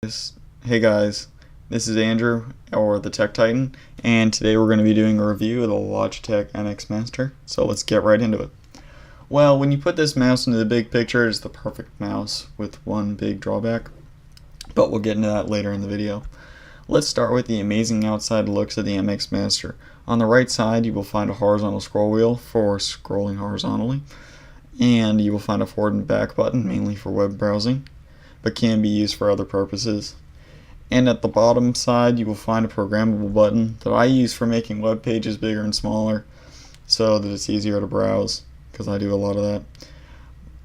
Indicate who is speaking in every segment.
Speaker 1: Hey guys, this is Andrew, or the Tech Titan, and today we're going to be doing a review of the Logitech MX Master, so let's get right into it. Well, when you put this mouse into the big picture, it's the perfect mouse with one big drawback, but we'll get into that later in the video. Let's start with the amazing outside looks of the MX Master. On the right side, you will find a horizontal scroll wheel for scrolling horizontally, and you will find a forward and back button, mainly for web browsing, but can be used for other purposes. And at the bottom side, you will find a programmable button that I use for making web pages bigger and smaller so that it's easier to browse, because I do a lot of that.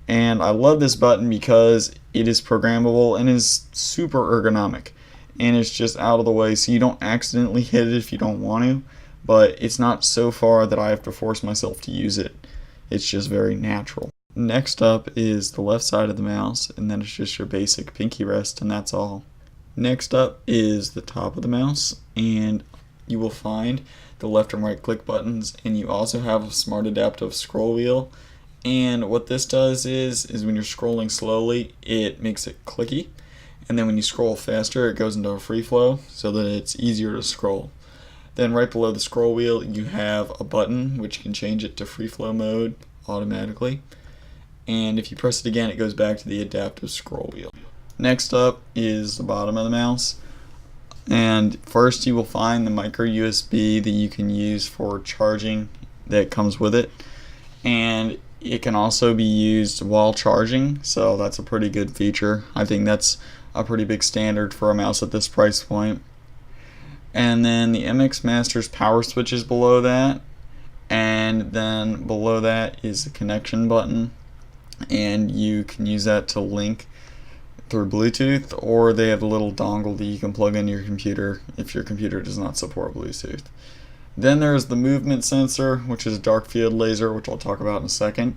Speaker 1: And I love this button because it is programmable and is super ergonomic, and it's just out of the way so you don't accidentally hit it if you don't want to, but it's not so far that I have to force myself to use it. It's just very natural. Next up is the left side of the mouse, and then it's just your basic pinky rest, and that's all. Next up is the top of the mouse, and you will find the left and right click buttons, and you also have a smart adaptive scroll wheel. And what this does is when you're scrolling slowly, it makes it clicky, and then when you scroll faster, it goes into a free flow so that it's easier to scroll. Then right below the scroll wheel, you have a button which can change it to free flow mode automatically. And if you press it again, it goes back to the adaptive scroll wheel. Next up is the bottom of the mouse, and first you will find the micro USB that you can use for charging that comes with it, and it can also be used while charging, so that's a pretty good feature. I think that's a pretty big standard for a mouse at this price point. And then the MX Master's power switch is below that, and then below that is the connection button, and you can use that to link through Bluetooth, or they have a little dongle that you can plug into your computer if your computer does not support Bluetooth. Then there's the movement sensor, which is a dark field laser, which I'll talk about in a second.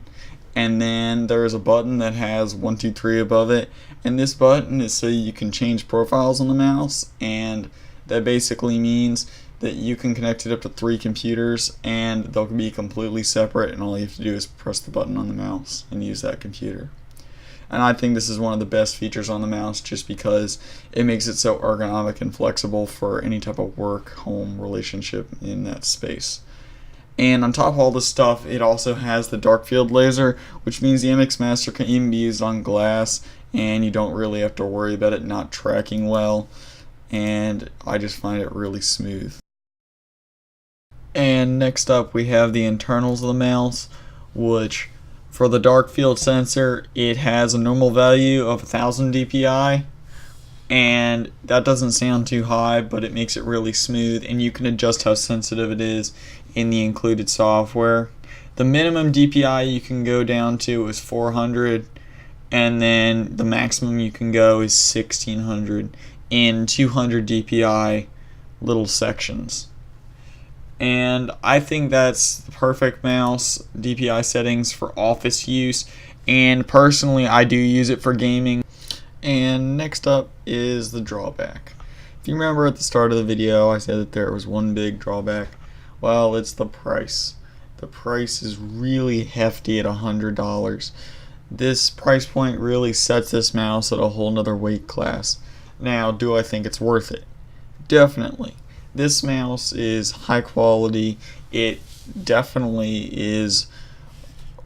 Speaker 1: And then there's a button that has 1, 2, 3 above it, and this button is so you can change profiles on the mouse, and that basically means that you can connect it up to 3 computers and they'll be completely separate, and all you have to do is press the button on the mouse and use that computer. And I think this is one of the best features on the mouse just because it makes it so ergonomic and flexible for any type of work-home relationship in that space. And on top of all this stuff, it also has the dark field laser, which means the MX Master can even be used on glass, and you don't really have to worry about it not tracking well, and I just find it really smooth. And next up we have the internals of the mouse, which for the dark field sensor, it has a normal value of 1000 dpi, and that doesn't sound too high, but it makes it really smooth, and you can adjust how sensitive it is in the included software. The minimum dpi you can go down to is 400, and then the maximum you can go is 1600 in 200 dpi little sections. And I think that's the perfect mouse DPI settings for office use, and personally I do use it for gaming. And next up is the drawback. If you remember at the start of the video I said that there was one big drawback. Well, it's the price. The price is really hefty at $100. This price point really sets this mouse at a whole nother weight class. Now, do I think it's worth it? Definitely. This mouse is high quality. It definitely is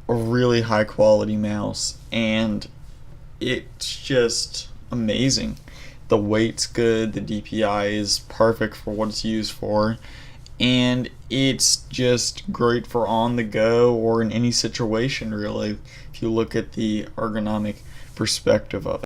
Speaker 1: a really high quality mouse, and it's just amazing. The weight's good, the DPI is perfect for what it's used for, and it's just great for on the go or in any situation really, if you look at the ergonomic perspective of it.